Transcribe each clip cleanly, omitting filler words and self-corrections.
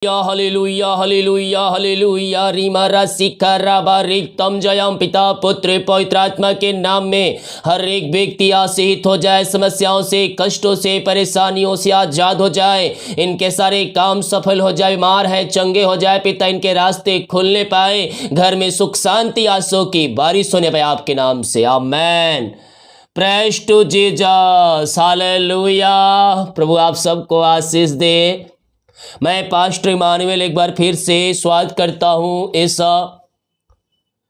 Hallelujah hallelujah hallelujah रीमारा सिकारा बारिकतम Jayam पिता पुत्र पवित्र आत्मा के नाम में हर एक व्यक्ति आशीषित हो जाए, समस्याओं से, कष्टों से, परेशानियों से आजाद हो जाए, इनके सारे काम सफल हो जाए, बीमार है चंगे हो जाए पिता, इनके रास्ते खुलने पाए, घर में सुख शांति आंसू की बारिश होने पाए आपके नाम से, amen. Praise to Jesus, hallelujah. प्रभु आप सबको आशीष दे। मैं पास्टर इमानुएल एक बार फिर से स्वागत करता हूं इस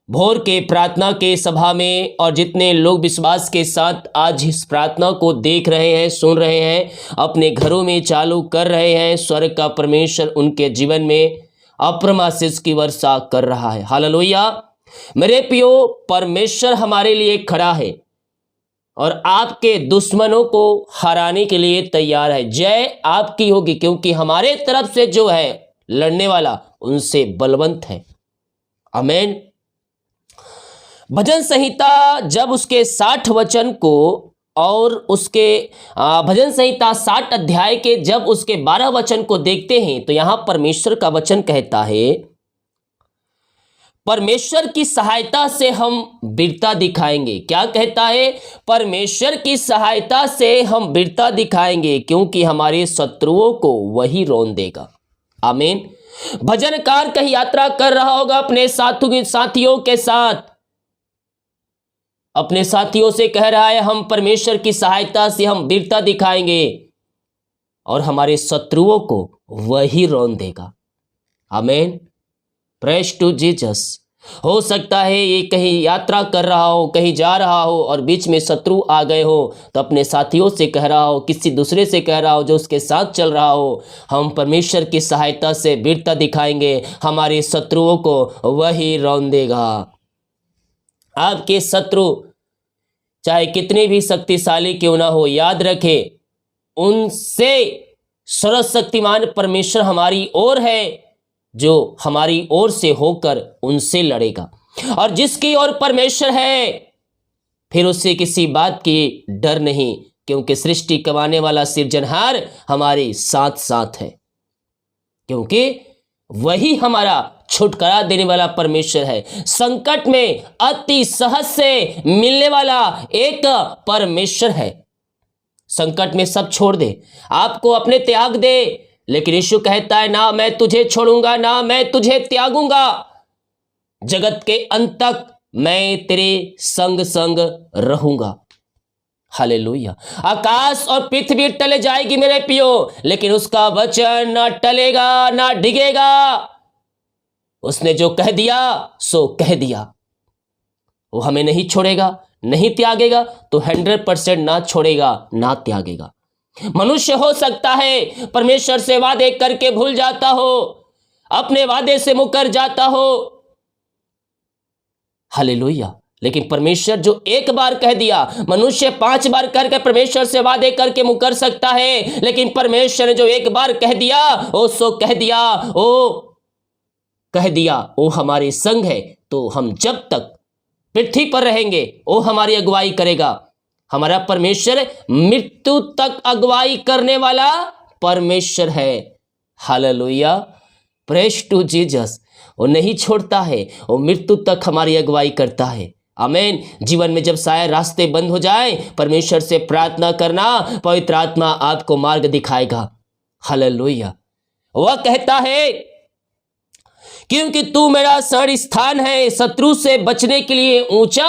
भोर के प्रार्थना के सभा में, और जितने लोग विश्वास के साथ आज इस प्रार्थना को देख रहे हैं, सुन रहे हैं, अपने घरों में चालू कर रहे हैं, स्वर्ग का परमेश्वर उनके जीवन में अप्रम आशीष की वर्षा कर रहा है। हालेलुया। मेरे प्रियो, परमेश्वर हमारे लिए खड़ा है और आपके दुश्मनों को हराने के लिए तैयार है। जय आपकी होगी, क्योंकि हमारे तरफ से जो है लड़ने वाला उनसे बलवंत है। आमीन। भजन संहिता जब उसके 60 वचन को और उसके भजन संहिता 60 अध्याय के जब उसके 12 वचन को देखते हैं तो यहां परमेश्वर का वचन कहता है, परमेश्वर की सहायता से हम वीरता दिखाएंगे। क्या कहता है? परमेश्वर की सहायता से हम वीरता दिखाएंगे, क्योंकि हमारे शत्रुओं को वही रौंद देगा। आमीन। भजनकार कहीं यात्रा कर रहा होगा अपने साथियों के साथ, अपने साथियों से कह रहा है हम परमेश्वर की सहायता से हम वीरता दिखाएंगे और हमारे शत्रुओं को वही रौंद देगा। आमीन। Praise to Jesus. हो सकता है ये कहीं यात्रा कर रहा हो, कहीं जा रहा हो और बीच में शत्रु आ गए हो, तो अपने साथियों से कह रहा हो, किसी दूसरे से कह रहा हो जो उसके साथ चल रहा हो, हम परमेश्वर की सहायता से वीरता दिखाएंगे, हमारे शत्रुओं को वही रौंद देगा। आपके शत्रु चाहे कितने भी शक्तिशाली क्यों ना हो, याद रखें उनसे सर्वशक्तिमान परमेश्वर हमारी ओर है, जो हमारी ओर से होकर उनसे लड़ेगा। और जिसकी ओर परमेश्वर है फिर उससे किसी बात की डर नहीं, क्योंकि सृष्टि कमाने वाला सृजनहार हमारे साथ साथ है, क्योंकि वही हमारा छुटकारा देने वाला परमेश्वर है। संकट में अति सहज से मिलने वाला एक परमेश्वर है। संकट में सब छोड़ दे, आपको अपने त्याग दे, लेकिन यीशु कहता है ना मैं तुझे छोड़ूंगा, ना मैं तुझे त्यागूंगा, जगत के अंत तक मैं तेरे संग संग रहूंगा। हालेलुया। आकाश और पृथ्वी टले जाएगी मेरे पियो, लेकिन उसका वचन ना टलेगा ना डिगेगा। उसने जो कह दिया सो कह दिया। वो हमें नहीं छोड़ेगा, नहीं त्यागेगा, तो 100% ना छोड़ेगा ना त्यागेगा। मनुष्य हो सकता है परमेश्वर से वादे करके भूल जाता हो, अपने वादे से मुकर जाता हो। हालेलुया। लेकिन परमेश्वर जो एक बार कह दिया, मनुष्य 5 बार करके परमेश्वर से वादे करके मुकर सकता है, लेकिन परमेश्वर ने जो एक बार कह दिया वो सो कह दिया, वो कह दिया, वो हमारे संग है। तो हम जब तक पृथ्वी पर रहेंगे वो हमारी अगुवाई करेगा। हमारा परमेश्वर मृत्यु तक अगुवाई करने वाला परमेश्वर है। हालेलुया। Praise to Jesus. वो नहीं छोड़ता है, वो मृत्यु तक हमारी अगुवाई करता है। आमीन। जीवन में जब शायद रास्ते बंद हो जाए, परमेश्वर से प्रार्थना करना, पवित्र आत्मा आपको मार्ग दिखाएगा। हालेलुया। वह कहता है क्योंकि तू मेरा शरण स्थान है, शत्रु से बचने के लिए ऊंचा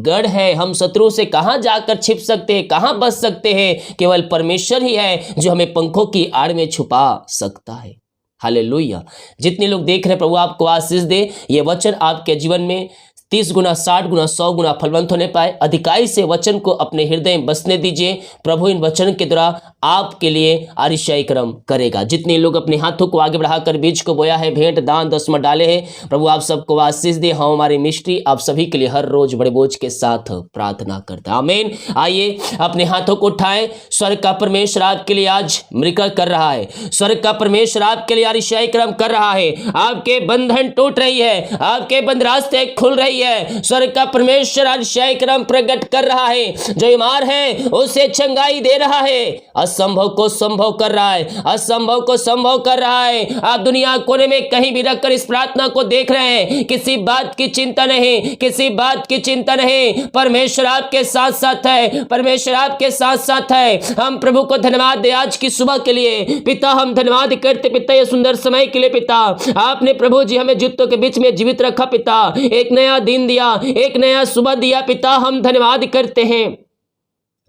गढ़ है। हम शत्रु से कहां जाकर छिप सकते हैं, कहां बच सकते हैं? केवल परमेश्वर ही है जो हमें पंखों की आड़ में छुपा सकता है। हालेलुया। जितने लोग देख रहे हैं, प्रभु आपको आशीष दे, ये वचन आपके जीवन में 30 गुना, 60 गुना, 100 गुना फलवंत होने पाए। अधिकाई से वचन को अपने हृदय में बसने दीजिए। प्रभु इन वचन के द्वारा आपके लिए आशीषाई कर्म करेगा। जितने लोग अपने हाथों को आगे बढ़ाकर बीज को बोया है, भेंट दान दसमा डाले हैं, प्रभु आप सबको आशीष दे। हम हमारी मिस्ट्री आप सभी के लिए हर रोज बड़े बोझ के साथ प्रार्थना करता है। आमीन। आइए अपने हाथों को उठाएं। स्वर्ग का परमेश्वर आपके लिए आज मृक्कल कर रहा है। स्वर्ग का परमेश्वर आपके लिए आशीषाई कर्म कर रहा है। आपके बंधन टूट रही है, आपके बंद रास्ते खुल रही है। स्वर्ग का परमेश्वर अतिशय क्रम प्रकट कर रहा है। जो बीमार है उसे चंगाई दे रहा है, असंभव को संभव कर रहा है, असंभव को संभव कर रहा है। आप दुनिया कोने में कहीं भी रखकर इस प्रार्थना को देख रहे हैं, किसी बात की चिंता नहीं, किसी बात की चिंता नहीं। परमेश्वर आपके साथ साथ है, परमेश्वर आपके साथ साथ है। हम प्रभु को धन्यवाद दे आज की सुबह के लिए। पिता हम धन्यवाद करते पिता ये सुंदर समय के लिए। पिता आपने प्रभु जी हमें जूतों के बीच में जीवित रखा पिता, एक नया दिन दिया, एक नया सुबह दिया पिता, हम धन्यवाद करते हैं।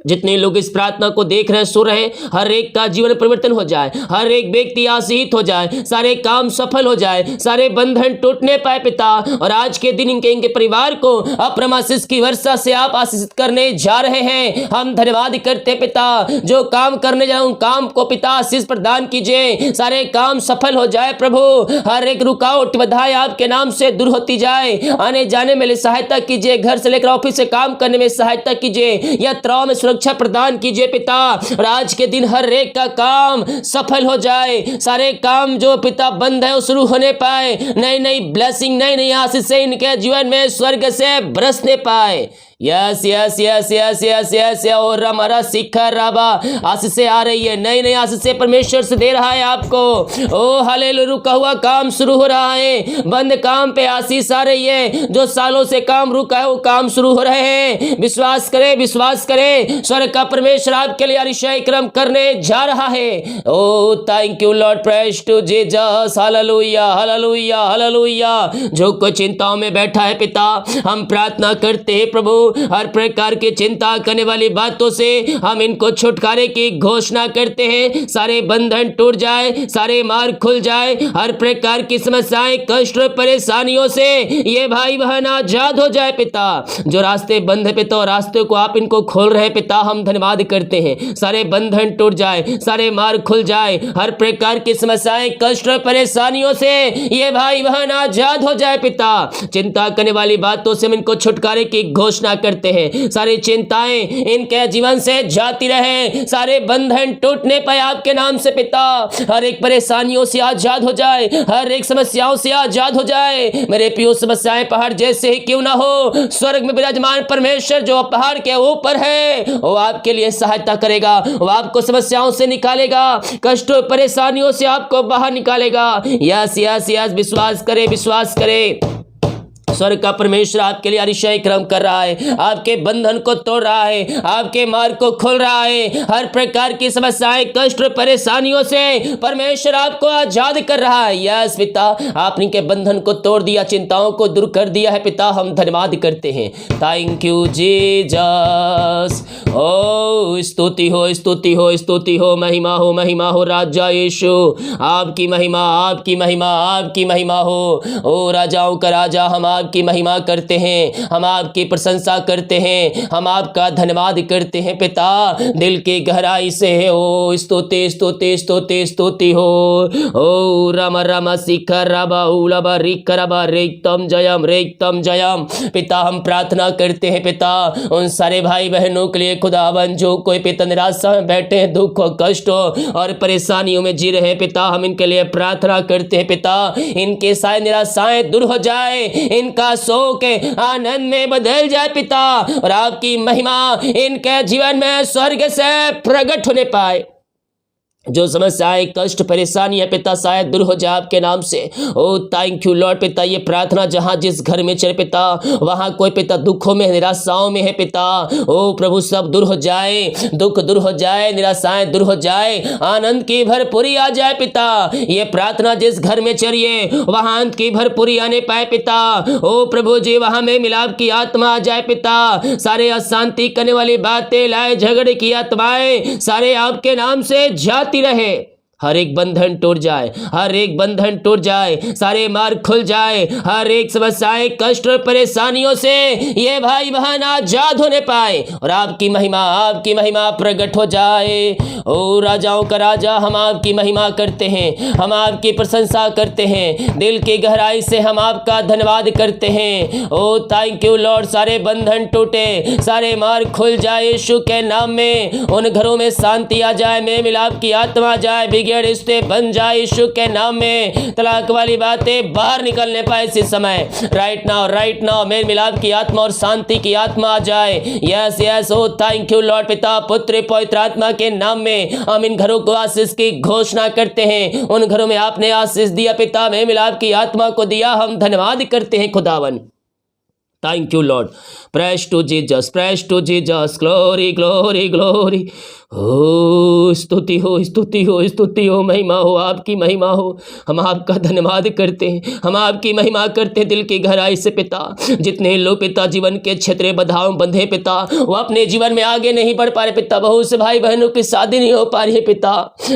जितने लोग इस प्रार्थना को देख रहे हैं, सुन रहे हैं, हर एक का जीवन परिवर्तन हो जाए, हर एक व्यक्ति आशीषित हो जाए, सारे काम सफल हो जाए, सारे बंधन टूटने पाए पिता। और आज के दिन इनके परिवार को अपरम आशीष की वर्षा से आप आशीषित करने जा रहे हैं। हम धन्यवाद करते पिता, जो काम करने जा रहे उन काम को पिता आशीष प्रदान कीजिए, सारे काम सफल हो जाए प्रभु। हर एक रुकावट बाधाएं आपके नाम से दूर होती जाए, आने जाने में सहायता कीजिए, घर से लेकर ऑफिस से काम करने में सहायता कीजिए, यात्राओं में सुरक्षा प्रदान कीजिए पिता। और आज के दिन हर एक का काम सफल हो जाए, सारे काम जो पिता बंद है वो शुरू होने पाए, नई नई ब्लेसिंग, नई नई आशीष से इनके जीवन में स्वर्ग से बरसने पाए। Yes yes yes yes yes yes और हमारा शिखर राबा आशीष से आ रही है, नई नई आशीष से परमेश्वर से दे रहा है आपको। ओ हालेलुया, रुका हुआ काम शुरू हो रहा है, बंद काम पे आशीष आ रही है, जो सालों से काम रुका है वो काम शुरू हो रहे हैं। विश्वास करें, विश्वास करें, स्वर्ग का परमेश्वर आपके लिए अतिशय क्रम करने जा रहा है। Oh thank you Lord, praise to Jesus, hallelujah hallelujah hallelujah. जो कोई चिंताओं में बैठा है पिता, हम प्रार्थना करते हैं प्रभु, हर प्रकार की चिंता करने वाली बातों से हम इनको छुटकारे की घोषणा करते हैं। सारे बंधन टूट जाए, सारे मार्ग खुल जाए, हर प्रकार की समस्याएं, कष्ट और परेशानियों से ये भाई बहन आजाद हो जाए पिता। जो रास्ते बंद है पिता, रास्ते को आप इनको खोल रहे हैं पिता, हम धन्यवाद करते हैं। सारे बंधन टूट जाए, सारे मार्ग खुल जाए, हर प्रकार की समस्याएं, कष्ट और परेशानियों से ये भाई बहन आजाद हो जाए पिता। चिंता करने वाली बातों से हम इनको छुटकारे की घोषणा करते हैं। सारी चिंताएं इनके जीवन से जाती रहे, सारे बंधन टूटने पाए आपके नाम से पिता। हर एक परेशानियों से आजाद हो जाए, हर एक समस्याओं से आजाद हो जाए। मेरे प्रियो, समस्याएं पहाड़ जैसे ही क्यों ना हो, स्वर्ग में विराजमान परमेश्वर जो पहाड़ के ऊपर है वो आपके लिए सहायता करेगा, वो आपको समस्याओं से निकालेगा, कष्टों परेशानियों से आपको बाहर निकालेगा। यस यस यस, विश्वास करें, विश्वास करें। स्वर्ग का परमेश्वर आपके लिए अतिशय क्रम कर रहा है, आपके बंधन को तोड़ रहा है, आपके मार्ग को खोल रहा है। हर प्रकार की समस्याएं, कष्ट और परेशानियों से परमेश्वर आपको आजाद कर रहा है। यस पिता, आपने के बंधन को तोड़ दिया, चिंताओं को दूर कर दिया है पिता, हम धन्यवाद करते हैं। Thank you Jesus. ओ स्तुति हो, स्तुति हो, स्तुति हो, महिमा हो, महिमा हो राजा यीशु, आपकी महिमा, आपकी महिमा, आपकी महिमा हो। ओ राजाओं का राजा, हम आपकी महिमा करते हैं, हम आपकी प्रशंसा करते हैं, हम आपका धन्यवाद करते हैं पिता, दिल की गहराई से। ओ स्तुति स्तुति स्तुति स्तुति हो। ओ राम राम शिखर राबा उलाबा रिकराबा रेक्तम जयम, रेक्तम जयम। पिता हम प्रार्थना करते हैं पिता, उन सारे भाई बहनों के लिए खुदावन जो कोई पिता निराशा में बैठे हैं, दुख और कष्टों और परेशानियों में जी रहे हैं पिता, हम इनके लिए प्रार्थना करते हैं पिता, इनके सारे निराशाएं दूर हो जाए, इनका शोक आनंद में बदल जाए पिता, और आपकी महिमा इनके जीवन में स्वर्ग से प्रकट होने पाए। जो समस्याएं, कष्ट, परेशानी है पिता, शायद दूर हो जाए आपके नाम से। ओ थैंक यू लॉर्ड पिता, ये प्रार्थना जहां जिस घर में चले पिता, वहां कोई पिता दुखों में, निराशाओं में है पिता, ओ प्रभु सब दूर हो जाए, दुख दूर हो जाए, निराशाएं दूर हो जाए, आनंद की भरपूरी आ जाए पिता। ये प्रार्थना जिस घर में चलिए वहां आनंद की भरपूरी आने पाए पिता। ओ प्रभु जी, वहां में मिलाप की आत्मा आ जाए पिता, सारे अशांति करने वाली बातें, लड़ाई झगड़े की आत्माएं सारे आपके नाम से जाती रहे। हर एक बंधन टूट जाए, हर एक बंधन टूट जाए, सारे मार्ग खुल जाए, हर एक समस्याएं, कष्ट और परेशानियों से ये भाई बहन आजाद होने पाए, और आपकी महिमा प्रकट हो जाए। ओ राजाओं का राजा, हम आपकी महिमा करते हैं, हम आपकी प्रशंसा करते हैं, दिल की गहराई से हम आपका धन्यवाद करते हैं। ओ थैंक यू लॉर्ड, सारे बंधन टूटे, सारे मार्ग खुल जाए यीशु के नाम में, उन घरों में शांति आ जाए, में मिलाप की आत्मा आ जाए, भाग्य रिश्ते बन जाए यीशु के नाम में। तलाक वाली बातें बाहर निकलने पाए इसी समय। राइट नाउ मेल मिलाप की आत्मा और शांति की आत्मा आ जाए। Yes yes, oh thank you Lord. पिता पुत्र पवित्र आत्मा के नाम में हम इन घरों को आशीष की घोषणा करते हैं। उन घरों में आपने आशीष दिया पिता, मेल मिलाप की आत्मा को दिया, हम धन्यवाद करते हैं खुदावन। Thank you Lord. Praise to Jesus, praise to Jesus, glory glory glory. हो स्तुति हो, स्तुति हो, स्तुति हो, महिमा हो, आपकी महिमा हो। हम आपका धन्यवाद करते हैं, हम आपकी महिमा करते हैं दिल की गहराई से पिता। जितने लोग पिता जीवन के क्षेत्र बाधाओं बंधे पिता, वो अपने जीवन में आगे नहीं बढ़ पा रहे पिता। बहुत से भाई बहनों की शादी नहीं हो पा रही है पिता।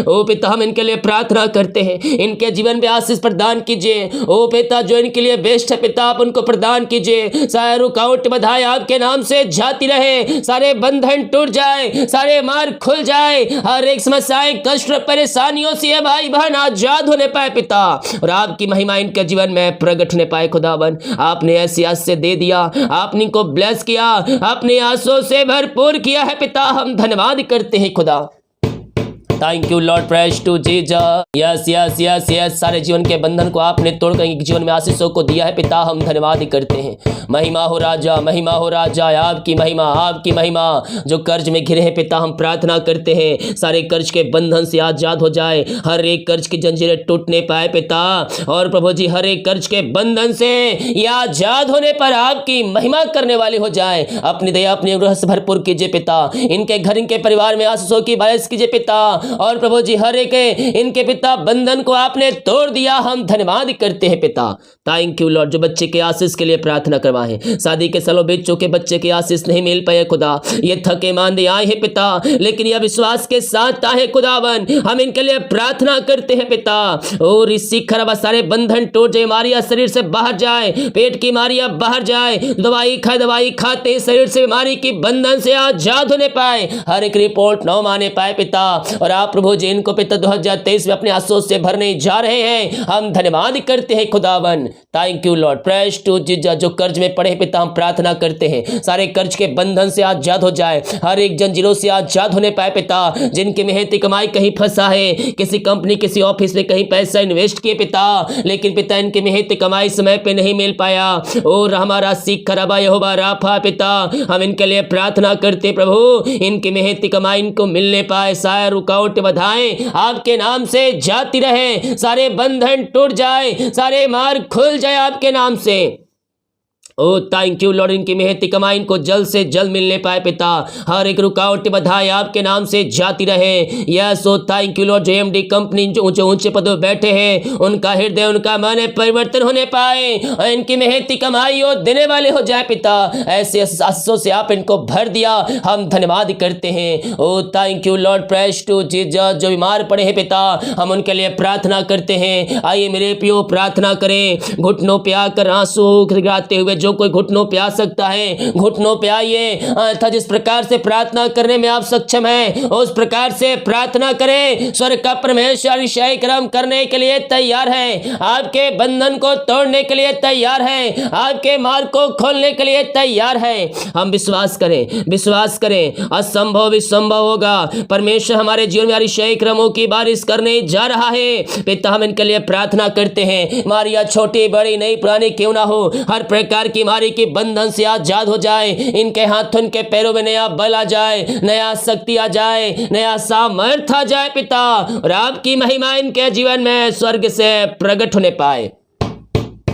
ओ पिता, हम इनके लिए प्रार्थना करते हैं, इनके जीवन में आशीष प्रदान कीजिए। ओ पिता, जो इनके लिए बेस्ट है पिता, आप उनको प्रदान कीजिए। सारे रुकावट बधाई आपके नाम से जाती रहे, सारे बंधन टूट जाए, सारे मार्ग खुल जाए, हर एक समस्याएं कष्ट परेशानियों से भाई बहन आजाद होने पाए पिता, और आपकी महिमा इनके जीवन में प्रकट होने पाए खुदावन। आपने ऐसी आशीष दे दिया, आपने इनको ब्लेस किया, अपने आंसुओं से भरपूर किया है पिता। हम धन्यवाद करते हैं खुदा। Thank you Lord, praise to Jesus. Yes yes yes yes, सारे जीवन के बंधन को आपने तोड़कर इनके जीवन में आशीषों को दिया है पिता। हम धन्यवाद करते हैं। महिमा हो राजा, महिमा हो राजा, आपकी महिमा, आपकी महिमा। जो कर्ज में घिरे हैं पिता, हम प्रार्थना करते हैं सारे कर्ज के बंधन से आजाद हो जाए, हर एक कर्ज की जंजीरें टूटने पाए पिता। और प्रभु जी, हर एक कर्ज के बंधन से ये आजाद होने पर आपकी महिमा करने वाले हो जाए। अपनी दया अपनी ग्रह से भरपूर कीजिए पिता। इनके घर, इनके परिवार में आशीषों की बारिश कीजिए पिता। और प्रभु जी, हर एक इनके पिता बंधन को आपने तोड़ दिया, हम धन्यवाद करते हैं पिता। Thank you Lord. जो बच्चे के आशीष के लिए प्रार्थना करवाए, शादी के सालों बीत चुके बच्चे के आशीष नहीं मिल पाए खुदा, ये थके मांदे आए हैं पिता, लेकिन यह विश्वास के साथ आए खुदावन, हम इनके लिए प्रार्थना करते हैं पिता। और इसी खराब सारे बंधन टूट जाए, बीमारियां शरीर से बाहर जाए, पेट की बीमारियां बाहर जाए, दवाई खाते शरीर से बीमारी की बंधन से आजाद होने पाए, हर एक रिपोर्ट न माने पाए पिता। और आप प्रभु जी, इनको पिता 2023 में अपने आंसुओं से भरने जा रहे हैं, हम धन्यवाद करते हैं खुदावन। Thank you Lord, praise to Jesus. जो कर्ज में पड़े पिता, हम प्रार्थना करते हैं सारे कर्ज के बंधन से आजाद हो जाए, हर एक जंजीरों से आजाद होने पाए पिता। जिनकी मेहनती कमाई कहीं फंसा है, किसी कंपनी किसी ऑफिस में कहीं पैसा इन्वेस्ट किए पिता, लेकिन पिता इनकी मेहनती कमाई समय पे नहीं मिल पाया, और हमारा सीख खराबा यहोवा राफा पिता, हम इनके लिए प्रार्थना करते प्रभु, इनकी मेहनती कमाई इनको मिलने पाए, सारे रुकावट बधाएं आपके नाम से जाती रहे, सारे बंधन टूट जाए, सारे मार्ग खुल जाए आपके नाम से। ओ थैंक यू लॉर्ड, इनकी मेहनती कमाई इनको जल्द से जल्द मिलने पाए पिता, हर एक रुकावट बधाई आपके नाम से जाती रहे। Yes oh thank you Lord. जो एमडी कंपनी जो ऊंचे ऊंचे पदों बैठे हैं, उनका हृदय उनका मन परिवर्तन होने पाए, और इनकी मेहनती कमाई और देने वाले हो जाए पिता। ऐसे आशीषों से आप इनको भर दिया, हम धन्यवाद करते हैं। Oh thank you Lord, praise to Jesus. जो बीमार पड़े हैं पिता, हम उनके लिए प्रार्थना करते हैं। आइए मेरे प्रियो, प्रार्थना करें, घुटनों पे आकर आंसू गिराते हुए, जो कोई घुटनों पे आ सकता है घुटनों पे आइए। था जिस प्रकार से प्रार्थना करने में आप सक्षम हैं, उस प्रकार से प्रार्थना करें। स्वर्ग का परमेश्वर ईसाई कर्म करने के लिए तैयार है, आपके बंधन को तोड़ने के लिए तैयार है, आपके मार्ग को खोलने के लिए तैयार है। हम विश्वास करें, विश्वास करें, असंभव भी संभव होगा। परमेश्वर हमारे जीवन में ईसाई कर्मों की बारिश करने जा रहा है पिता। हम इनके लिए प्रार्थना करते हैं, मारिया छोटी बड़ी नई पुरानी क्यों ना हो, हर प्रकार की बीमारी के बंधन से आजाद हो जाए। इनके हाथों इनके पैरों में नया बल आ जाए, नया शक्ति आ जाए, नया सामर्थ आ जाए पिता, और आपकी महिमा इनके जीवन में स्वर्ग से प्रकट होने पाए।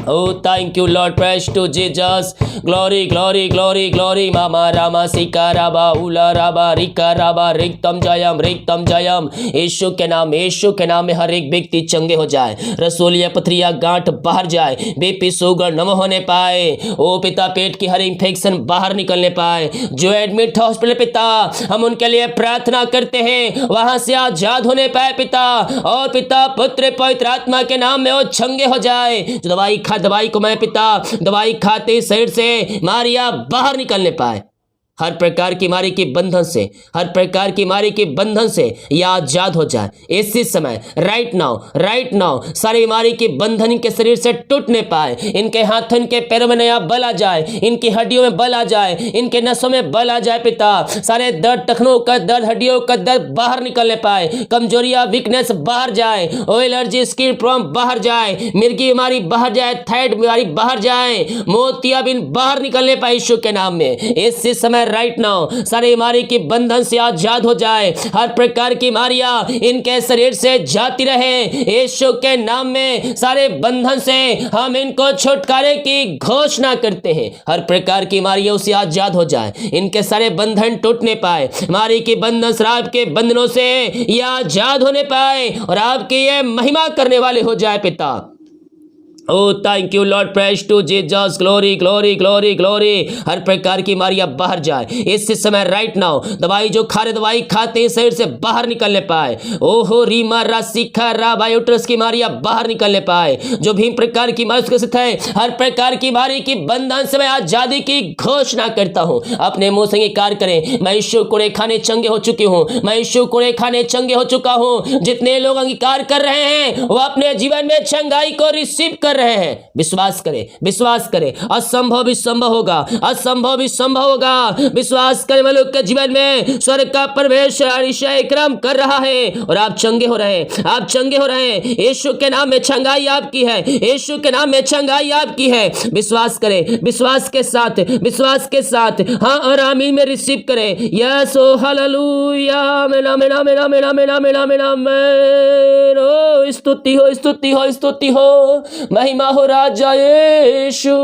Oh, thank you Lord, praise to Jesus, glory glory glory glory, mama rama sika raba ula raba rika raba रिक्तम Jayam. यीशु के नाम, यीशु के नाम में हर एक व्यक्ति चंगे हो जाए, रसोलिया पथरिया गांठ बाहर जाए, बीपी शुगर नम होने पाए। ओ पिता, पेट की हर इंफेक्शन बाहर निकलने पाए। जो एडमिट हॉस्पिटल पिता, हम उनके लिए प्रार्थना करते हैं, वहां से आजाद होने पाए पिता। और पिता पुत्र पवित्र आत्मा के नाम में वो चंगे हो जाए। जो दवाई को मैं पिता, दवाई खाते शरीर से मारिया बाहर निकलने पाए। हर प्रकार की बीमारी के बंधन से, हर प्रकार की बीमारी के बंधन से ये आजाद हो जाए इसी समय, राइट नाउ। सारी बीमारी के बंधन इनके शरीर से टूटने पाए, इनके हाथों इनके पैरों में नया बल आ जाए, इनकी हड्डियों में बल आ जाए, इनके नसों में बल आ जाए पिता। सारे दर्द, टखनों का दर्द, हड्डियों का दर्द बाहर निकलने पाए, कमजोरियां, वीकनेस बाहर जाए, ओ एलर्जी, स्किन प्रॉब्लम बाहर जाए, मिर्गी बीमारी बाहर जाए, थायराइड बीमारी बाहर जाए, मोतियाबिंद बाहर निकलने पाए यीशु के नाम में इसी समय, राइट नाउ। सारी बीमारी के बंधन से आजाद हो जाए, हर प्रकार की बीमारियां इनके शरीर से जाती रहे यीशु के नाम में। सारे बंधन से हम इनको छुटकारे की घोषणा करते हैं, हर प्रकार की बीमारियों से आजाद हो जाए, इनके सारे बंधन टूटने पाए, बीमारी के बंधन, शराब के बंधनों से ये आजाद होने पाए और आपकी ये महिमा करने वाले हो जाए पिता। Oh thank you Lord, praise to Jesus, glory glory glory glory. हर प्रकार की बीमारियां बाहर जाए इस समय, राइट नाउ। दवाई जो खा रहे, दवाई खाते हैं शरीर से बाहर निकलने पाए। ओहो रीमा रा सिखा रा बायोट्रस की बीमारियां बाहर निकलने पाए, जो भी प्रकार की बीमारी से है, हर प्रकार की बीमारी की बंधन से मैं आजादी की घोषणा करता हूं। अपने मुंह से इंकार करें, मैं यीशु कुड़े खाने चंगे हो चुकी हूं, मैं यीशु कुड़े खाने चंगे हो चुका हूं। जितने लोग अंगीकार कर रहे हैं वो अपने जीवन में चंगाई को रिसीव कर रहे हैं। विश्वास करें, विश्वास करें, असंभव भी संभव होगा, असंभव भी संभव होगा। विश्वास करें, मनुष्य के जीवन में स्वर्ग का परमेश्वर अतिशय क्रम कर रहा है और आप चंगे हो रहे हैं, आप चंगे हो रहे हैं। यीशु के नाम में चंगाई आपकी है, यीशु के नाम में चंगाई आपकी है। विश्वास करें, विश्वास के साथ, विश्वास के साथ हाँ और आमीन में रिसीव करें। यस ओ हालेलुया, मेरा मेरा मेरा मेरा मेरा मेरा मेरा मेरा स्तुति हो, स्तुति हो, स्तुति हो, महिमा हो राजा यीशु।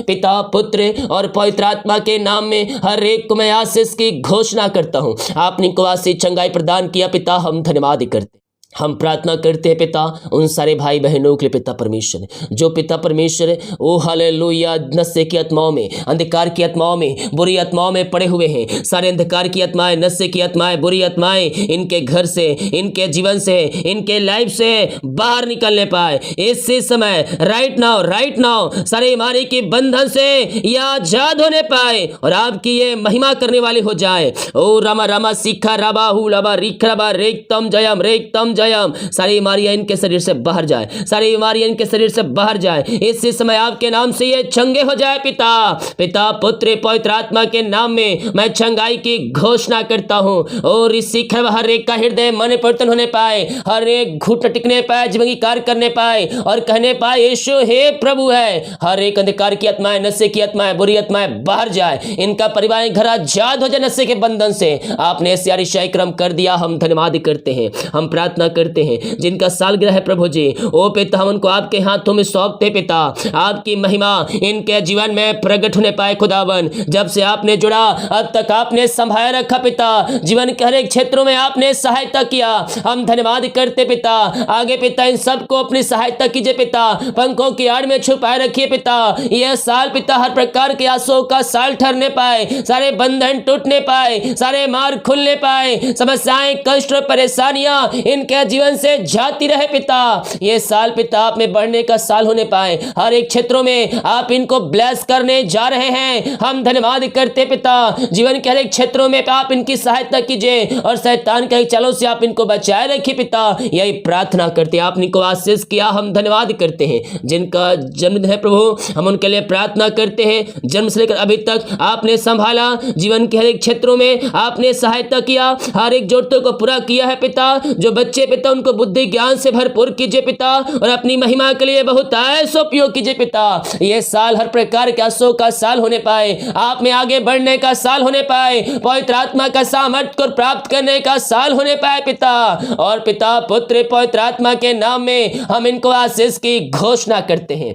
पिता, पुत्र और पवित्र आत्मा के नाम में हर एक को मैं आशीष की घोषणा करता हूं। आपने को आशीष चंगाई प्रदान किया पिता, हम धन्यवाद करते, हम प्रार्थना करते हैं पिता उन सारे भाई बहनों के लिए पिता परमेश्वर, जो पिता परमेश्वर ओ हालेलुया नशे की आत्माओं में, अंधकार की आत्माओं में, बुरी आत्माओं में पड़े हुए हैं। सारे अंधकार की आत्माएं, नशे की आत्माएं, बुरी आत्माएं इनके घर से, इनके जीवन से, इनके लाइफ से बाहर निकलने पाए इसी समय, राइट नाउ, राइट नाउ। सारे बीमारी के बंधन से यह आजाद होने पाए और आपकी ये महिमा करने वाले हो जाए। ओ रामा रामा सीखा राबा हु लाबा रिख राबा रेक्तम जयम रेक्तम जयम। सारी बीमारियां इनके शरीर से बाहर जाए, सारी बीमारियां इनके शरीर से बाहर जाए इसी समय आपके नाम से ये चंगे हो जाए पिता। पिता, पुत्र, पवित्र आत्मा के नाम में मैं चंगाई की घोषणा करता हूं और इसी हर एक का हृदय मन परिवर्तन होने पाए, हर एक घुट टिकने पाए, जीवन कार्य करने पाए और कहने पाए यीशु हे प्रभु है। हर एक अंधकार की आत्माएं, नशे की आत्माएं, बुरी आत्माएं बाहर जाए, इनका परिवार घर आजाद हो जाए नशे के बंधन से। आपने ऐसे अतिशय क्रम कर दिया, हम धन्यवाद करते हैं, हम प्रार्थना करते हैं। जिनका सालगिरह है प्रभु जी, ओ पिता हम उनको आपके हाथों में सौंपते पिता, आपकी महिमा इनके जीवन में प्रकट होने पाए खुदावन। जब से आपने जुड़ा अब तक आपने संभाल रखा पिता, जीवन के हर एक क्षेत्रों में आपने सहायता किया, हम धन्यवाद करते पिता। आगे पिता इन सबको अपनी सहायता कीजिए पिता, पंखों की आड़ में छुपाए रखिए पिता। यह साल पिता हर प्रकार के आंसुओं का साल ठहरने पाए, सारे बंधन टूटने पाए, सारे मार्ग खुलने पाए, समस्याएं, कष्ट और परेशानियां इनके जीवन से जाती रहे पिता। ये साल पिता आप में बढ़ने का साल होने पाए, हर एक क्षेत्रों में आप इनको ब्लेस करने जा रहे हैं, हम धन्यवाद करते पिता। जीवन के हर एक क्षेत्रों में आप इनकी सहायता कीजिए और शैतान के चालों से आप इनको बचाए रखिए पिता। यही प्रार्थना करते हैं, आपने को आशीष किया, हम धन्यवाद करते हैं। जिनका जन्मदिन है प्रभु हम उनके लिए प्रार्थना करते हैं, जन्म से लेकर अभी तक आपने संभाला, जीवन के हर एक क्षेत्रों में आपने सहायता किया, हर एक जरूरतों को पूरा किया है पिता। जो बच्चे पिता उनको बुद्धि ज्ञान से भरपूर कीजिए पिता और अपनी महिमा के लिए बहुत ऐसा उपयोग कीजिए पिता। यह साल हर प्रकार के आंसुओं का साल होने पाए, आप में आगे बढ़ने का साल होने पाए, पवित्र आत्मा का सामर्थ्य को प्राप्त करने का साल होने पाए पिता। और पिता, पुत्र, पवित्र आत्मा के नाम में हम इनको आशीष की घोषणा करते हैं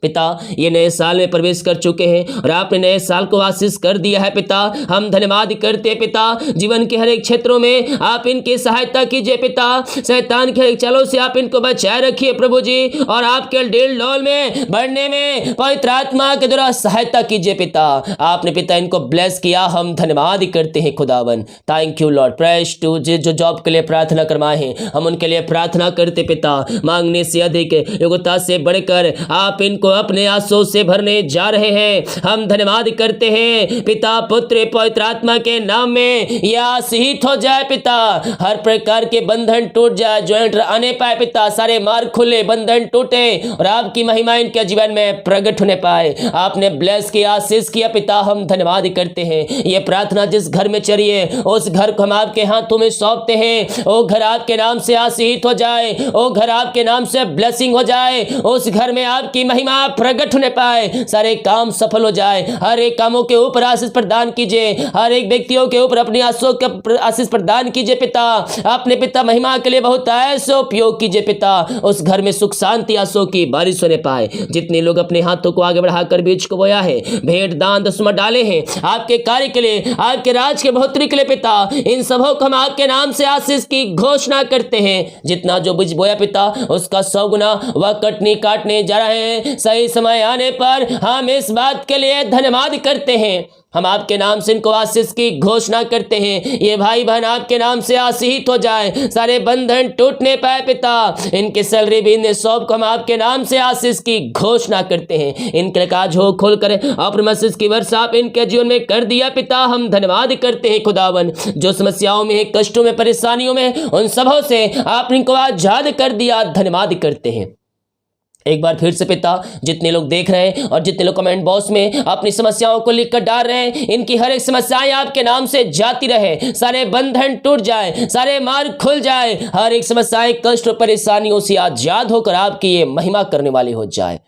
पिता। ये नए साल में प्रवेश कर चुके हैं और आपने नए साल को आशीष कर दिया है पिता, हम धन्यवाद करते हैं पिता। जीवन के हर एक क्षेत्रों में आप इनकी सहायता कीजिए पिता, शैतान के चालों से आप इनको बचाए रखिए प्रभु जी, और आपके डेल डोल में बढ़ने में पवित्र आत्मा के द्वारा सहायता कीजिए पिता। आपने पिता इनको ब्लेस किया, हम धन्यवाद करते हैं खुदावन। Thank you Lord, praise to जो जॉब के लिए प्रार्थना करवाए हैं हम उनके लिए प्रार्थना करते पिता। मांगने से अधिक योग्यता से बढ़कर आप इनको को अपने आंसू से भरने जा रहे हैं। हम धन्यवाद करते हैं पिता, पुत्र, पवित्र आत्मा के नाम में यह आशीषित हो जाए पिता। हर प्रकार के बंधन टूट जाए, ज्वाइंट आने पाए पिता, सारे मार्ग खुले, बंधन टूटे और आपकी महिमा इनके जीवन में प्रकट होने पाए। आपने ब्लेस किया, आशीष किया पिता, हम धन्यवाद करते हैं। ये प्रार्थना जिस घर में चली है उस घर को हम आपके हाथों में सौंपते हैं। ओ घर आपके नाम से आशीषित हो जाए, ओ घर आपके नाम से ब्लेसिंग हो जाए, उस घर में आपकी महिमा प्रकट होने पाए, सारे काम सफल हो जाए। हर एक कामों के ऊपर आशीष प्रदान कीजिए, हर एक व्यक्तियों के ऊपर अपनी आशीष प्रदान कीजिए पिता। अपने पिता महिमा के लिए बहुत ऐसे उपयोग कीजिए पिता। उस घर में सुख शांति आंसू की बारिश होने पाए। जितने लोग अपने हाथों को आगे बढ़ाकर बीज को बोया है, भेंट दान दसवां डाले हैं आपके कार्य के लिए, आपके राज के बढ़ोतरी के लिए पिता, इन सबों को हम आपके नाम से आशीष की घोषणा करते हैं। जितना जो बीज बोया पिता उसका 100 गुना वह कटनी काटने जा रहे हैं। सही समय आने पर हम इस बात के लिए धन्यवाद करते हैं। हम आपके नाम से इनको आशीष की घोषणा करते हैं। ये भाई बहन आपके नाम से आशीषित हो जाए, सारे बंधन टूटने पाए पिता। इनके सैलरी भी इन्हें सौंप को हम आपके नाम से आशीष की घोषणा करते हैं। इनके काज हो खोल कर अपने आशीष की वर्षा आप इनके जीवन में कर दिया पिता। हम धन्यवाद करते हैं खुदावन। जो समस्याओं में, कष्टों में, परेशानियों में, उन सबों से आप इनको आजाद कर दिया, धन्यवाद करते हैं। एक बार फिर से पिता, जितने लोग देख रहे हैं और जितने लोग कमेंट बॉक्स में अपनी समस्याओं को लिखकर डाल रहे हैं, इनकी हर एक समस्याएं आपके नाम से जाती रहे, सारे बंधन टूट जाए, सारे मार्ग खुल जाए, हर एक समस्याएं, कष्ट और परेशानियों से आजाद होकर आपकी ये महिमा करने वाली हो जाए।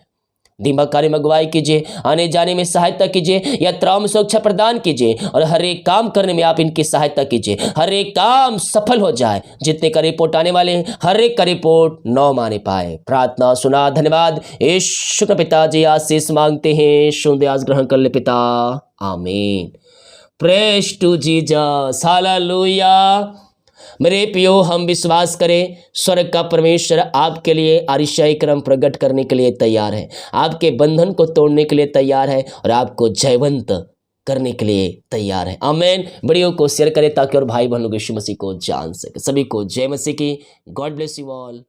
दिमाग कार्य में अगुवाई कीजिए, आने जाने में सहायता कीजिए, यात्राओं में सुरक्षा प्रदान कीजिए और हर एक काम करने में आप इनकी सहायता कीजिए। हर एक काम सफल हो जाए। जितने का रिपोर्ट आने वाले हैं हर एक का रिपोर्ट 9 माने पाए। प्रार्थना सुना, धन्यवाद। यीशु के पिताजी आशीष मांगते हैं, सुन आज ग्रहण कर ले पिता, आमीन। प्रेज टू जीसस, हालेलुया। मेरे प्रियो, हम विश्वास करें स्वर्ग का परमेश्वर आपके लिए आरिशाई क्रम प्रकट करने के लिए तैयार है, आपके बंधन को तोड़ने के लिए तैयार है और आपको जयवंत करने के लिए तैयार है। आमीन। वीडियो को शेयर करें ताकि और भाई बहनों यीशु मसीह को जान सके। सभी को जय मसीह की। God bless you all.